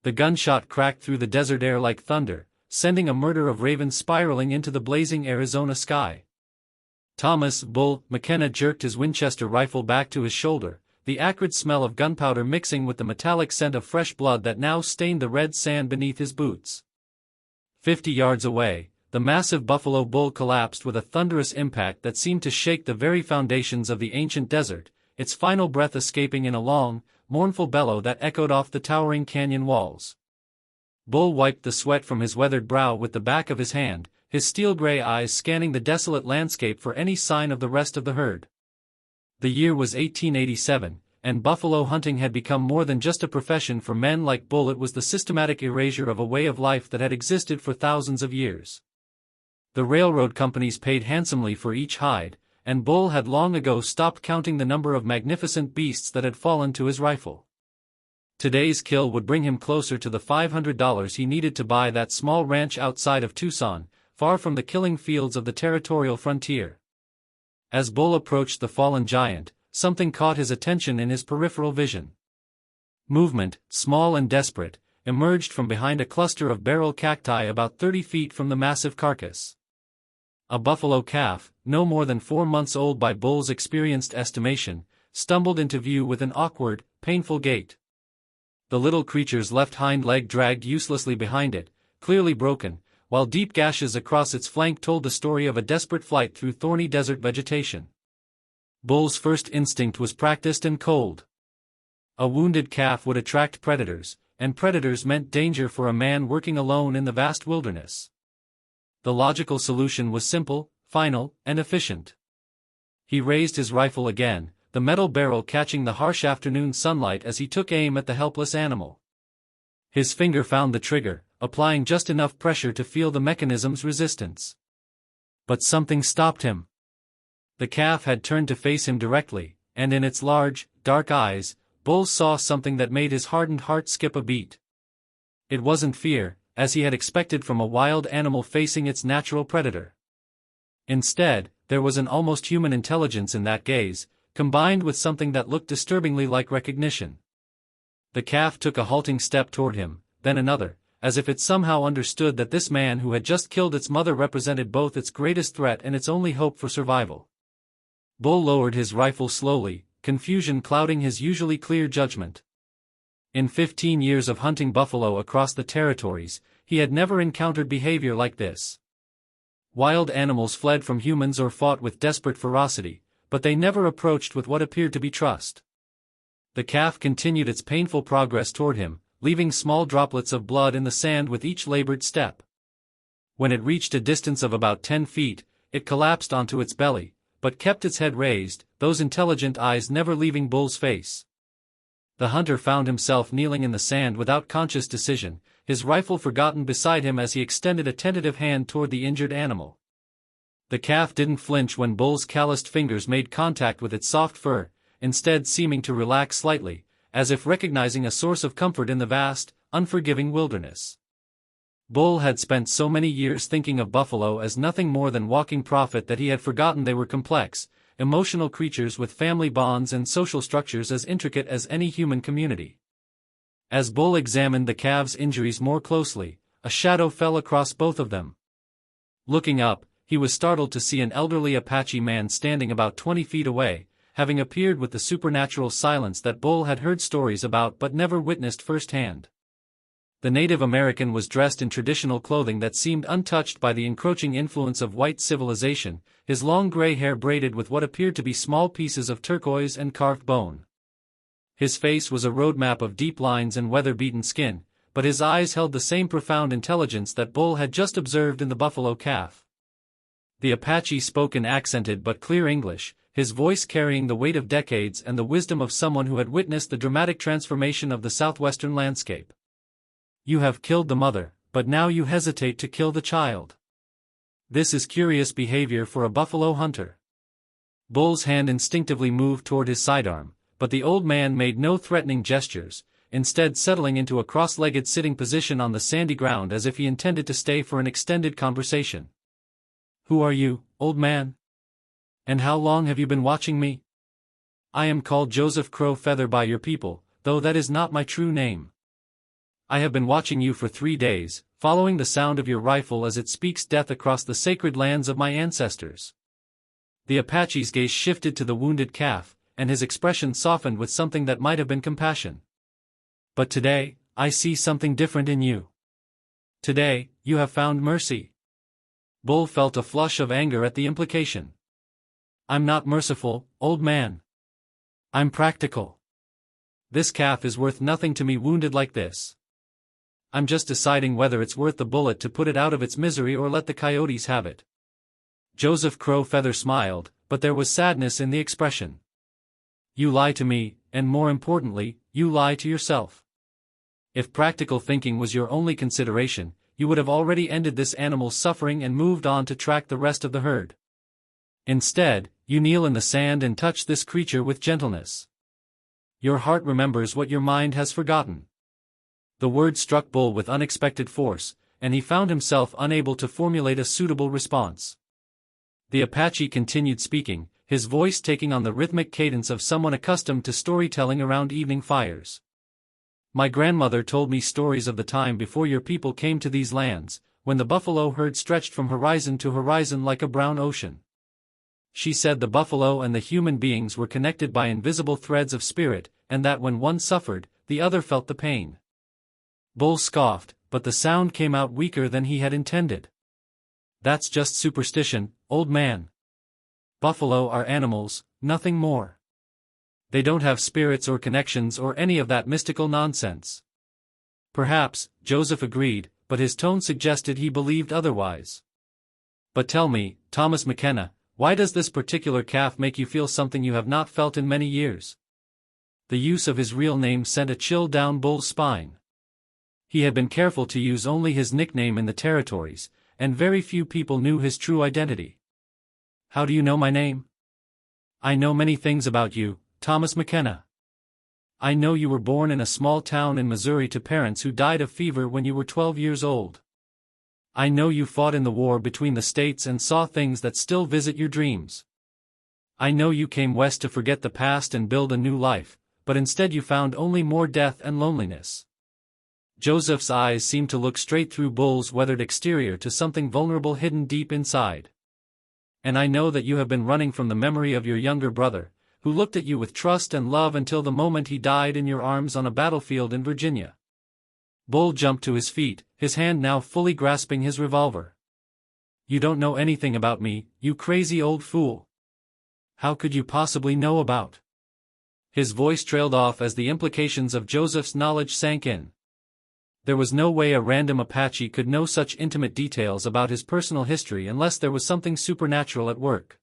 The gunshot cracked through the desert air like thunder, sending a murder of ravens spiraling into the blazing Arizona sky. Thomas "Bull" McKenna jerked his Winchester rifle back to his shoulder, the acrid smell of gunpowder mixing with the metallic scent of fresh blood that now stained the red sand beneath his boots. 50 yards away, the massive buffalo bull collapsed with a thunderous impact that seemed to shake the very foundations of the ancient desert, its final breath escaping in a long, mournful bellow that echoed off the towering canyon walls. Bull wiped the sweat from his weathered brow with the back of his hand, his steel-gray eyes scanning the desolate landscape for any sign of the rest of the herd. The year was 1887, and buffalo hunting had become more than just a profession for men like Bull. It was the systematic erasure of a way of life that had existed for thousands of years. The railroad companies paid handsomely for each hide, and Bull had long ago stopped counting the number of magnificent beasts that had fallen to his rifle. Today's kill would bring him closer to the $500 he needed to buy that small ranch outside of Tucson, far from the killing fields of the territorial frontier. As Bull approached the fallen giant, something caught his attention in his peripheral vision. Movement, small and desperate, emerged from behind a cluster of barrel cacti about 30 feet from the massive carcass. A buffalo calf, no more than 4 months old by Bull's experienced estimation, stumbled into view with an awkward, painful gait. The little creature's left hind leg dragged uselessly behind it, clearly broken, while deep gashes across its flank told the story of a desperate flight through thorny desert vegetation. Bull's first instinct was practiced and cold. A wounded calf would attract predators, and predators meant danger for a man working alone in the vast wilderness. The logical solution was simple, final, and efficient. He raised his rifle again, the metal barrel catching the harsh afternoon sunlight as he took aim at the helpless animal. His finger found the trigger, applying just enough pressure to feel the mechanism's resistance. But something stopped him. The calf had turned to face him directly, and in its large, dark eyes, Bull saw something that made his hardened heart skip a beat. It wasn't fear, as he had expected from a wild animal facing its natural predator. Instead, there was an almost human intelligence in that gaze, combined with something that looked disturbingly like recognition. The calf took a halting step toward him, then another, as if it somehow understood that this man who had just killed its mother represented both its greatest threat and its only hope for survival. Bull lowered his rifle slowly, confusion clouding his usually clear judgment. In 15 years of hunting buffalo across the territories, he had never encountered behavior like this. Wild animals fled from humans or fought with desperate ferocity, but they never approached with what appeared to be trust. The calf continued its painful progress toward him, leaving small droplets of blood in the sand with each labored step. When it reached a distance of about 10 feet, it collapsed onto its belly, but kept its head raised, those intelligent eyes never leaving Bull's face. The hunter found himself kneeling in the sand without conscious decision, his rifle forgotten beside him as he extended a tentative hand toward the injured animal. The calf didn't flinch when Bull's calloused fingers made contact with its soft fur, instead seeming to relax slightly, as if recognizing a source of comfort in the vast, unforgiving wilderness. Bull had spent so many years thinking of buffalo as nothing more than walking prophet that he had forgotten they were complex, emotional creatures with family bonds and social structures as intricate as any human community. As Bull examined the calves' injuries more closely, a shadow fell across both of them. Looking up, he was startled to see an elderly Apache man standing about 20 feet away, having appeared with the supernatural silence that Bull had heard stories about but never witnessed firsthand. The Native American was dressed in traditional clothing that seemed untouched by the encroaching influence of white civilization, his long gray hair braided with what appeared to be small pieces of turquoise and carved bone. His face was a roadmap of deep lines and weather-beaten skin, but his eyes held the same profound intelligence that Bull had just observed in the buffalo calf. The Apache spoke in accented but clear English, his voice carrying the weight of decades and the wisdom of someone who had witnessed the dramatic transformation of the southwestern landscape. "You have killed the mother, but now you hesitate to kill the child. This is curious behavior for a buffalo hunter." Bull's hand instinctively moved toward his sidearm, but the old man made no threatening gestures, instead settling into a cross-legged sitting position on the sandy ground as if he intended to stay for an extended conversation. "Who are you, old man? And how long have you been watching me?" "I am called Joseph Crow Feather by your people, though that is not my true name." I have been watching you for 3 days, following the sound of your rifle as it speaks death across the sacred lands of my ancestors." The Apache's gaze shifted to the wounded calf, and his expression softened with something that might have been compassion. "But today, I see something different in you. Today, you have found mercy." Bull felt a flush of anger at the implication. "I'm not merciful, old man. I'm practical. This calf is worth nothing to me wounded like this. I'm just deciding whether it's worth the bullet to put it out of its misery or let the coyotes have it." Joseph Crow Feather smiled, but there was sadness in the expression. "You lie to me, and more importantly, you lie to yourself. If practical thinking was your only consideration, you would have already ended this animal's suffering and moved on to track the rest of the herd. Instead, you kneel in the sand and touch this creature with gentleness. Your heart remembers what your mind has forgotten." The word struck Bull with unexpected force, and he found himself unable to formulate a suitable response. The Apache continued speaking, his voice taking on the rhythmic cadence of someone accustomed to storytelling around evening fires. "My grandmother told me stories of the time before your people came to these lands, when the buffalo herd stretched from horizon to horizon like a brown ocean. She said the buffalo and the human beings were connected by invisible threads of spirit, and that when one suffered, the other felt the pain." Bull scoffed, but the sound came out weaker than he had intended. "That's just superstition, old man. Buffalo are animals, nothing more. They don't have spirits or connections or any of that mystical nonsense." "Perhaps," Joseph agreed, but his tone suggested he believed otherwise. "But tell me, Thomas McKenna, why does this particular calf make you feel something you have not felt in many years?" The use of his real name sent a chill down Bull's spine. He had been careful to use only his nickname in the territories, and very few people knew his true identity. "How do you know my name?" "I know many things about you, Thomas McKenna. I know you were born in a small town in Missouri to parents who died of fever when you were 12 years old. I know you fought in the war between the states and saw things that still visit your dreams. I know you came west to forget the past and build a new life, but instead you found only more death and loneliness." Joseph's eyes seemed to look straight through Bull's weathered exterior to something vulnerable hidden deep inside. "And I know that you have been running from the memory of your younger brother, who looked at you with trust and love until the moment he died in your arms on a battlefield in Virginia." Bull jumped to his feet, his hand now fully grasping his revolver. "You don't know anything about me, you crazy old fool. How could you possibly know about?" His voice trailed off as the implications of Joseph's knowledge sank in. There was no way a random Apache could know such intimate details about his personal history unless there was something supernatural at work.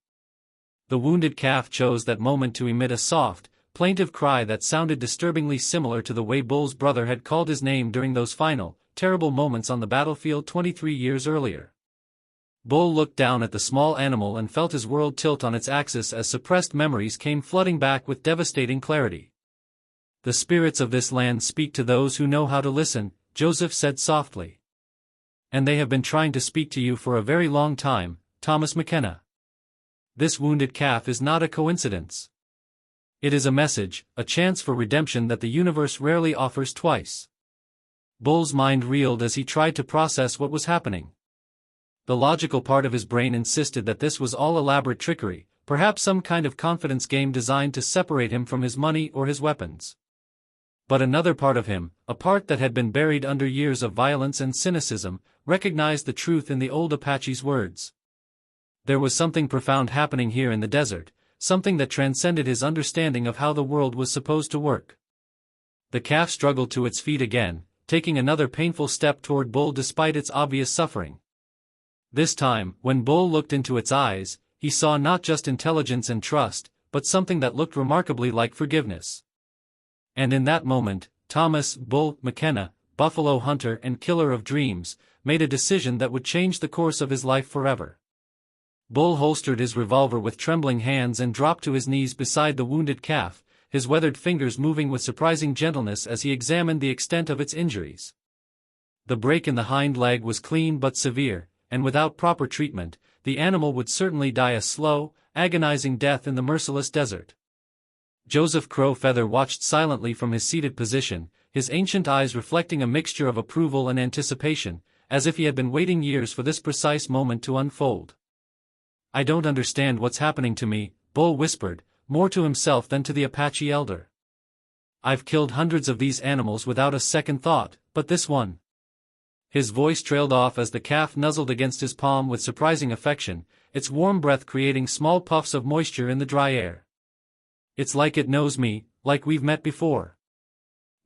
The wounded calf chose that moment to emit a soft, plaintive cry that sounded disturbingly similar to the way Bull's brother had called his name during those final, terrible moments on the battlefield 23 years earlier. Bull looked down at the small animal and felt his world tilt on its axis as suppressed memories came flooding back with devastating clarity. "The spirits of this land speak to those who know how to listen," Joseph said softly. "And they have been trying to speak to you for a very long time, Thomas McKenna. This wounded calf is not a coincidence. It is a message, a chance for redemption that the universe rarely offers twice." Bull's mind reeled as he tried to process what was happening. The logical part of his brain insisted that this was all elaborate trickery, perhaps some kind of confidence game designed to separate him from his money or his weapons. But another part of him, a part that had been buried under years of violence and cynicism, recognized the truth in the old Apache's words. There was something profound happening here in the desert, something that transcended his understanding of how the world was supposed to work. The calf struggled to its feet again, taking another painful step toward Bull despite its obvious suffering. This time, when Bull looked into its eyes, he saw not just intelligence and trust, but something that looked remarkably like forgiveness. And in that moment, Thomas "Bull" McKenna, buffalo hunter and killer of dreams, made a decision that would change the course of his life forever. Bull holstered his revolver with trembling hands and dropped to his knees beside the wounded calf, his weathered fingers moving with surprising gentleness as he examined the extent of its injuries. The break in the hind leg was clean but severe, and without proper treatment, the animal would certainly die a slow, agonizing death in the merciless desert. Joseph Crow Feather watched silently from his seated position, his ancient eyes reflecting a mixture of approval and anticipation, as if he had been waiting years for this precise moment to unfold. "I don't understand what's happening to me," Bull whispered, more to himself than to the Apache elder. "I've killed hundreds of these animals without a second thought, but this one." His voice trailed off as the calf nuzzled against his palm with surprising affection, its warm breath creating small puffs of moisture in the dry air. "It's like it knows me, like we've met before."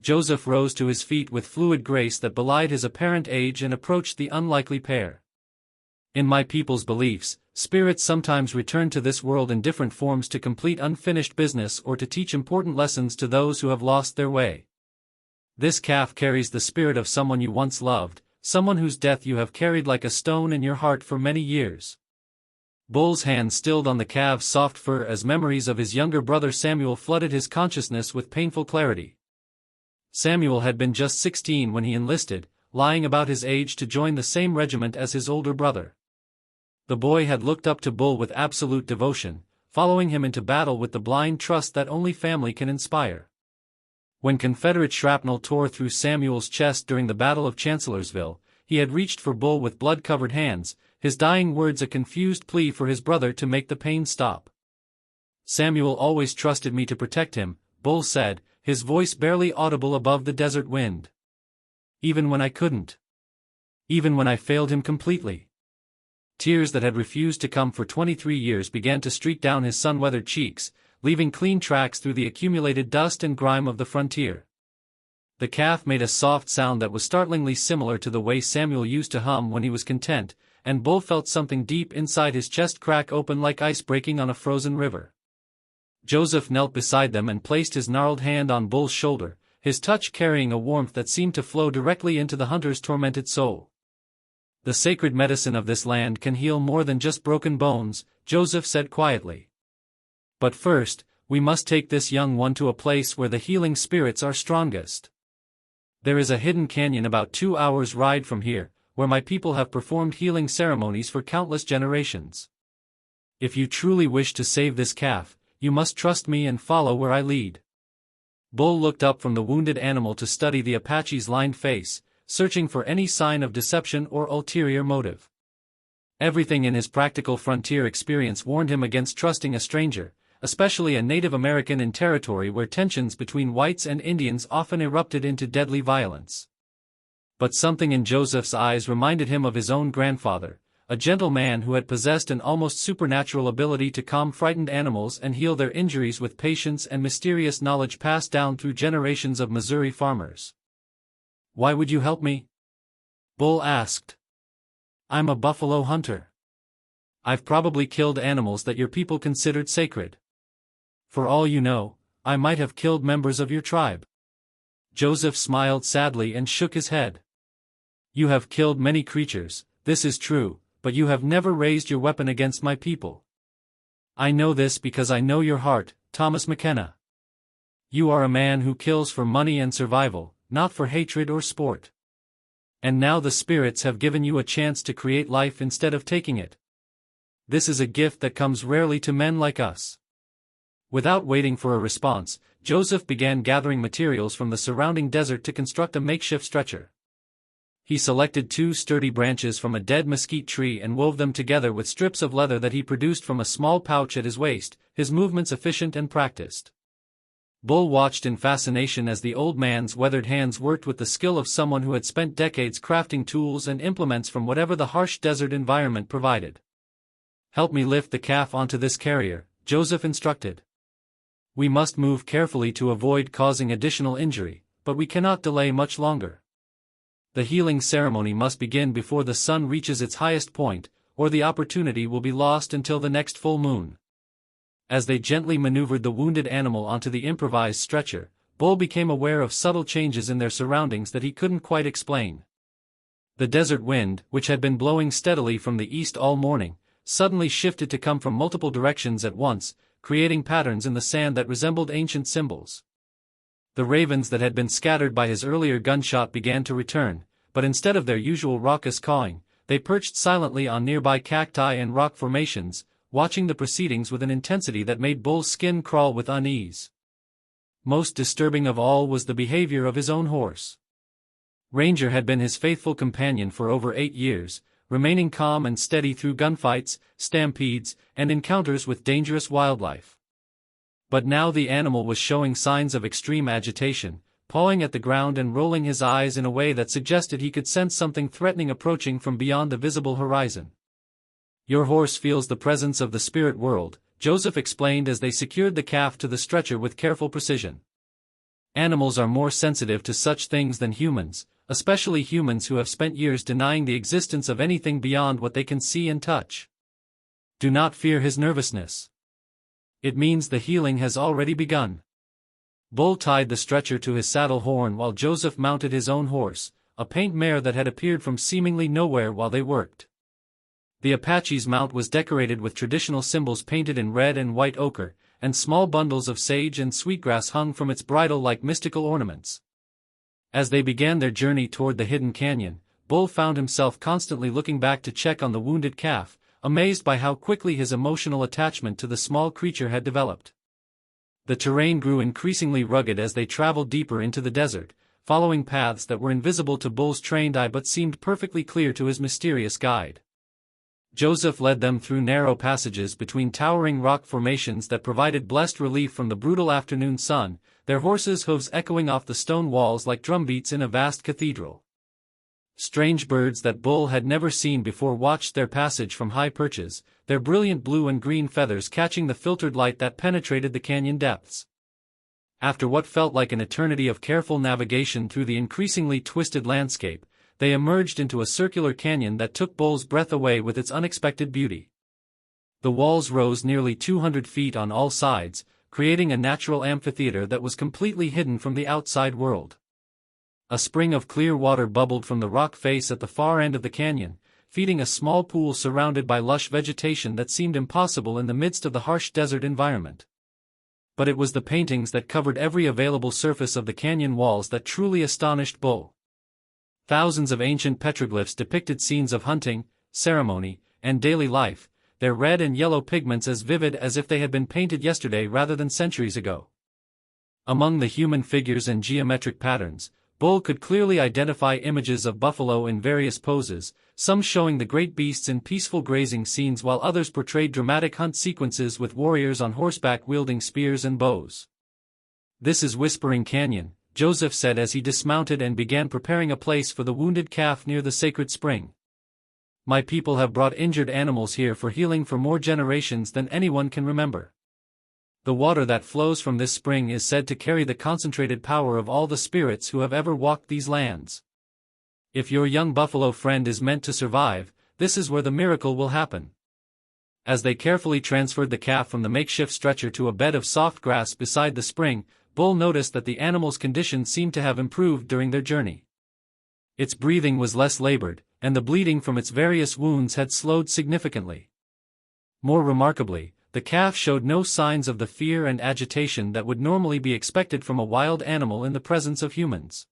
Joseph rose to his feet with fluid grace that belied his apparent age and approached the unlikely pair. "In my people's beliefs, spirits sometimes return to this world in different forms to complete unfinished business or to teach important lessons to those who have lost their way. This calf carries the spirit of someone you once loved, someone whose death you have carried like a stone in your heart for many years." Bull's hand stilled on the calf's soft fur as memories of his younger brother Samuel flooded his consciousness with painful clarity. Samuel had been just 16 when he enlisted, lying about his age to join the same regiment as his older brother. The boy had looked up to Bull with absolute devotion, following him into battle with the blind trust that only family can inspire. When Confederate shrapnel tore through Samuel's chest during the Battle of Chancellorsville, he had reached for Bull with blood-covered hands, his dying words a confused plea for his brother to make the pain stop. "Samuel always trusted me to protect him," Bull said, his voice barely audible above the desert wind. "Even when I couldn't. Even when I failed him completely." Tears that had refused to come for 23 years began to streak down his sun-weathered cheeks, leaving clean tracks through the accumulated dust and grime of the frontier. The calf made a soft sound that was startlingly similar to the way Samuel used to hum when he was content, and Bull felt something deep inside his chest crack open like ice breaking on a frozen river. Joseph knelt beside them and placed his gnarled hand on Bull's shoulder, his touch carrying a warmth that seemed to flow directly into the hunter's tormented soul. "The sacred medicine of this land can heal more than just broken bones," Joseph said quietly. "But first, we must take this young one to a place where the healing spirits are strongest. There is a hidden canyon about 2 hours' ride from here, where my people have performed healing ceremonies for countless generations. If you truly wish to save this calf, you must trust me and follow where I lead." Bull looked up from the wounded animal to study the Apache's lined face, searching for any sign of deception or ulterior motive. Everything in his practical frontier experience warned him against trusting a stranger, especially a Native American in territory where tensions between whites and Indians often erupted into deadly violence. But something in Joseph's eyes reminded him of his own grandfather, a gentle man who had possessed an almost supernatural ability to calm frightened animals and heal their injuries with patience and mysterious knowledge passed down through generations of Missouri farmers. "Why would you help me?" Bull asked. "I'm a buffalo hunter. I've probably killed animals that your people considered sacred. For all you know, I might have killed members of your tribe." Joseph smiled sadly and shook his head. "You have killed many creatures, this is true, but you have never raised your weapon against my people. I know this because I know your heart, Thomas McKenna. You are a man who kills for money and survival, not for hatred or sport. And now the spirits have given you a chance to create life instead of taking it. This is a gift that comes rarely to men like us." Without waiting for a response, Joseph began gathering materials from the surrounding desert to construct a makeshift stretcher. He selected 2 sturdy branches from a dead mesquite tree and wove them together with strips of leather that he produced from a small pouch at his waist, his movements efficient and practiced. Bull watched in fascination as the old man's weathered hands worked with the skill of someone who had spent decades crafting tools and implements from whatever the harsh desert environment provided. "Help me lift the calf onto this carrier," Joseph instructed. "We must move carefully to avoid causing additional injury, but we cannot delay much longer. The healing ceremony must begin before the sun reaches its highest point, or the opportunity will be lost until the next full moon." As they gently maneuvered the wounded animal onto the improvised stretcher, Bull became aware of subtle changes in their surroundings that he couldn't quite explain. The desert wind, which had been blowing steadily from the east all morning, suddenly shifted to come from multiple directions at once, creating patterns in the sand that resembled ancient symbols. The ravens that had been scattered by his earlier gunshot began to return, but instead of their usual raucous cawing, they perched silently on nearby cacti and rock formations, watching the proceedings with an intensity that made Bull's skin crawl with unease. Most disturbing of all was the behavior of his own horse. Ranger had been his faithful companion for over 8 years, remaining calm and steady through gunfights, stampedes, and encounters with dangerous wildlife. But now the animal was showing signs of extreme agitation, pawing at the ground and rolling his eyes in a way that suggested he could sense something threatening approaching from beyond the visible horizon. "Your horse feels the presence of the spirit world," Joseph explained as they secured the calf to the stretcher with careful precision. "Animals are more sensitive to such things than humans, especially humans who have spent years denying the existence of anything beyond what they can see and touch. Do not fear his nervousness. It means the healing has already begun." Bull tied the stretcher to his saddle horn while Joseph mounted his own horse, a paint mare that had appeared from seemingly nowhere while they worked. The Apache's mount was decorated with traditional symbols painted in red and white ochre, and small bundles of sage and sweetgrass hung from its bridle like mystical ornaments. As they began their journey toward the hidden canyon, Bull found himself constantly looking back to check on the wounded calf, amazed by how quickly his emotional attachment to the small creature had developed. The terrain grew increasingly rugged as they traveled deeper into the desert, following paths that were invisible to Bull's trained eye but seemed perfectly clear to his mysterious guide. Joseph led them through narrow passages between towering rock formations that provided blessed relief from the brutal afternoon sun, their horses' hooves echoing off the stone walls like drumbeats in a vast cathedral. Strange birds that Bull had never seen before watched their passage from high perches, their brilliant blue and green feathers catching the filtered light that penetrated the canyon depths. After what felt like an eternity of careful navigation through the increasingly twisted landscape, they emerged into a circular canyon that took Bull's breath away with its unexpected beauty. The walls rose nearly 200 feet on all sides, creating a natural amphitheater that was completely hidden from the outside world. A spring of clear water bubbled from the rock face at the far end of the canyon, feeding a small pool surrounded by lush vegetation that seemed impossible in the midst of the harsh desert environment. But it was the paintings that covered every available surface of the canyon walls that truly astonished Bull. Thousands of ancient petroglyphs depicted scenes of hunting, ceremony, and daily life, their red and yellow pigments as vivid as if they had been painted yesterday rather than centuries ago. Among the human figures and geometric patterns, Bull could clearly identify images of buffalo in various poses, some showing the great beasts in peaceful grazing scenes while others portrayed dramatic hunt sequences with warriors on horseback wielding spears and bows. "This is Whispering Canyon," Joseph said as he dismounted and began preparing a place for the wounded calf near the sacred spring. "My people have brought injured animals here for healing for more generations than anyone can remember. The water that flows from this spring is said to carry the concentrated power of all the spirits who have ever walked these lands. If your young buffalo friend is meant to survive, this is where the miracle will happen." As they carefully transferred the calf from the makeshift stretcher to a bed of soft grass beside the spring, Bull noticed that the animal's condition seemed to have improved during their journey. Its breathing was less labored, and the bleeding from its various wounds had slowed significantly. More remarkably, the calf showed no signs of the fear and agitation that would normally be expected from a wild animal in the presence of humans.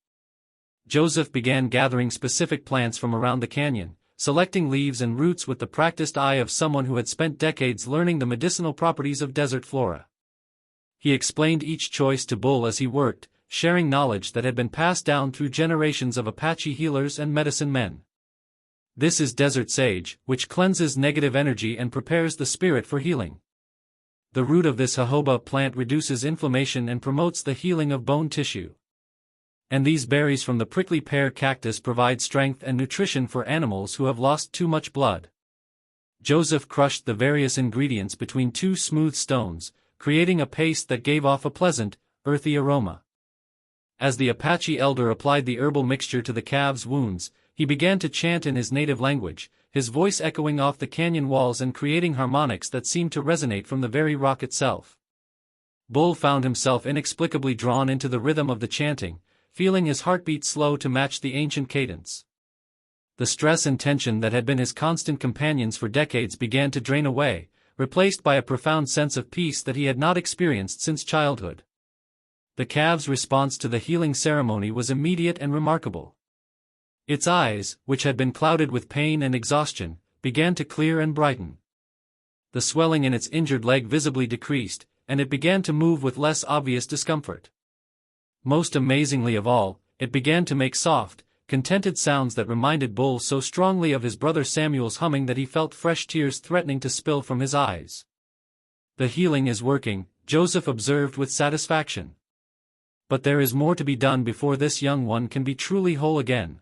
Joseph began gathering specific plants from around the canyon, selecting leaves and roots with the practiced eye of someone who had spent decades learning the medicinal properties of desert flora. He explained each choice to Bull as he worked, sharing knowledge that had been passed down through generations of Apache healers and medicine men. "This is desert sage, which cleanses negative energy and prepares the spirit for healing. The root of this jojoba plant reduces inflammation and promotes the healing of bone tissue. And these berries from the prickly pear cactus provide strength and nutrition for animals who have lost too much blood." Joseph crushed the various ingredients between 2 smooth stones, creating a paste that gave off a pleasant, earthy aroma. As the Apache elder applied the herbal mixture to the calf's wounds, he began to chant in his native language, his voice echoing off the canyon walls and creating harmonics that seemed to resonate from the very rock itself. Bull found himself inexplicably drawn into the rhythm of the chanting, feeling his heartbeat slow to match the ancient cadence. The stress and tension that had been his constant companions for decades began to drain away, replaced by a profound sense of peace that he had not experienced since childhood. The calf's response to the healing ceremony was immediate and remarkable. Its eyes, which had been clouded with pain and exhaustion, began to clear and brighten. The swelling in its injured leg visibly decreased, and it began to move with less obvious discomfort. Most amazingly of all, it began to make soft, contented sounds that reminded Bull so strongly of his brother Samuel's humming that he felt fresh tears threatening to spill from his eyes. "The healing is working," Joseph observed with satisfaction. "But there is more to be done before this young one can be truly whole again.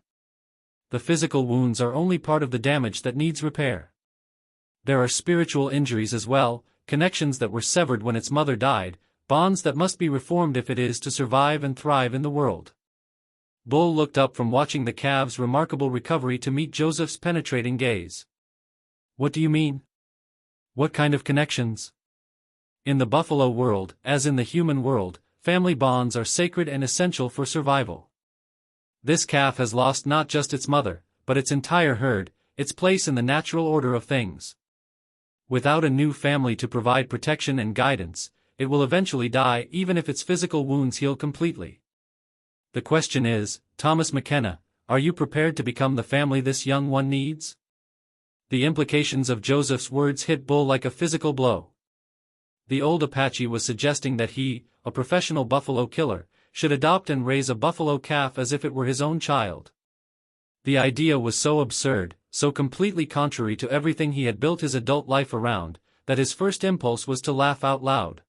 The physical wounds are only part of the damage that needs repair. There are spiritual injuries as well, connections that were severed when its mother died, bonds that must be reformed if it is to survive and thrive in the world." Bull looked up from watching the calf's remarkable recovery to meet Joseph's penetrating gaze. "What do you mean? What kind of connections?" "In the buffalo world, as in the human world, family bonds are sacred and essential for survival. This calf has lost not just its mother, but its entire herd, its place in the natural order of things. Without a new family to provide protection and guidance, it will eventually die even if its physical wounds heal completely. The question is, Thomas McKenna, are you prepared to become the family this young one needs?" The implications of Joseph's words hit Bull like a physical blow. The old Apache was suggesting that he, a professional buffalo killer, should adopt and raise a buffalo calf as if it were his own child. The idea was so absurd, so completely contrary to everything he had built his adult life around, that his first impulse was to laugh out loud.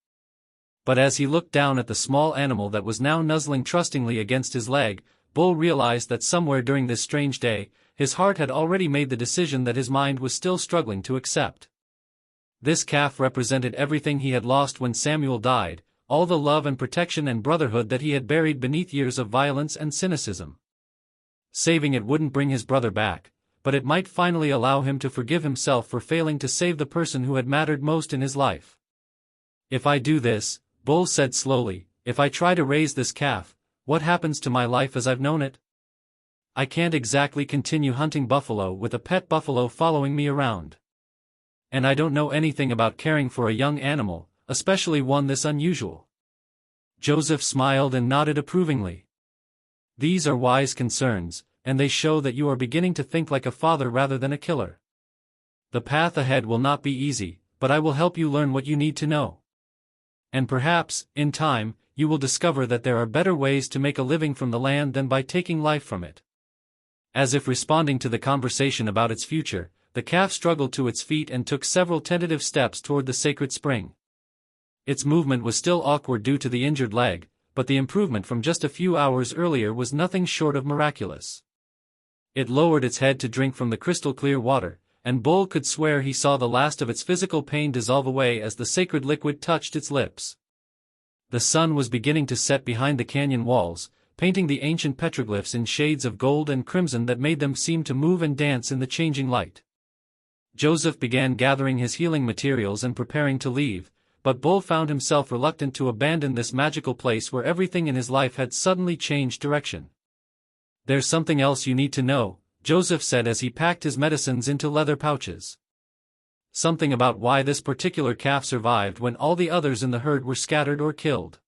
But as he looked down at the small animal that was now nuzzling trustingly against his leg, Bull realized that somewhere during this strange day, his heart had already made the decision that his mind was still struggling to accept. This calf represented everything he had lost when Samuel died, all the love and protection and brotherhood that he had buried beneath years of violence and cynicism. Saving it wouldn't bring his brother back, but it might finally allow him to forgive himself for failing to save the person who had mattered most in his life. "If I do this," Bull said slowly, "if I try to raise this calf, what happens to my life as I've known it? I can't exactly continue hunting buffalo with a pet buffalo following me around. And I don't know anything about caring for a young animal, especially one this unusual." Joseph smiled and nodded approvingly. "These are wise concerns, and they show that you are beginning to think like a father rather than a killer. The path ahead will not be easy, but I will help you learn what you need to know. And perhaps, in time, you will discover that there are better ways to make a living from the land than by taking life from it." As if responding to the conversation about its future, the calf struggled to its feet and took several tentative steps toward the sacred spring. Its movement was still awkward due to the injured leg, but the improvement from just a few hours earlier was nothing short of miraculous. It lowered its head to drink from the crystal-clear water, and Bull could swear he saw the last of its physical pain dissolve away as the sacred liquid touched its lips. The sun was beginning to set behind the canyon walls, painting the ancient petroglyphs in shades of gold and crimson that made them seem to move and dance in the changing light. Joseph began gathering his healing materials and preparing to leave, but Bull found himself reluctant to abandon this magical place where everything in his life had suddenly changed direction. "There's something else you need to know," Joseph said as he packed his medicines into leather pouches. "Something about why this particular calf survived when all the others in the herd were scattered or killed.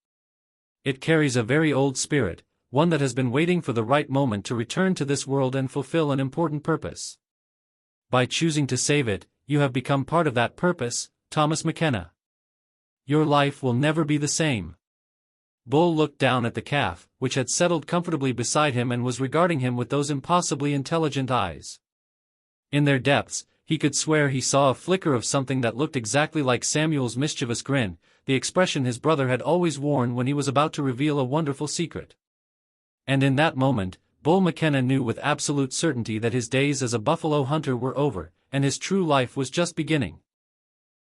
It carries a very old spirit, one that has been waiting for the right moment to return to this world and fulfill an important purpose. By choosing to save it, you have become part of that purpose, Thomas McKenna. Your life will never be the same." Bull looked down at the calf, which had settled comfortably beside him and was regarding him with those impossibly intelligent eyes. In their depths, he could swear he saw a flicker of something that looked exactly like Samuel's mischievous grin, the expression his brother had always worn when he was about to reveal a wonderful secret. And in that moment, Bull McKenna knew with absolute certainty that his days as a buffalo hunter were over, and his true life was just beginning.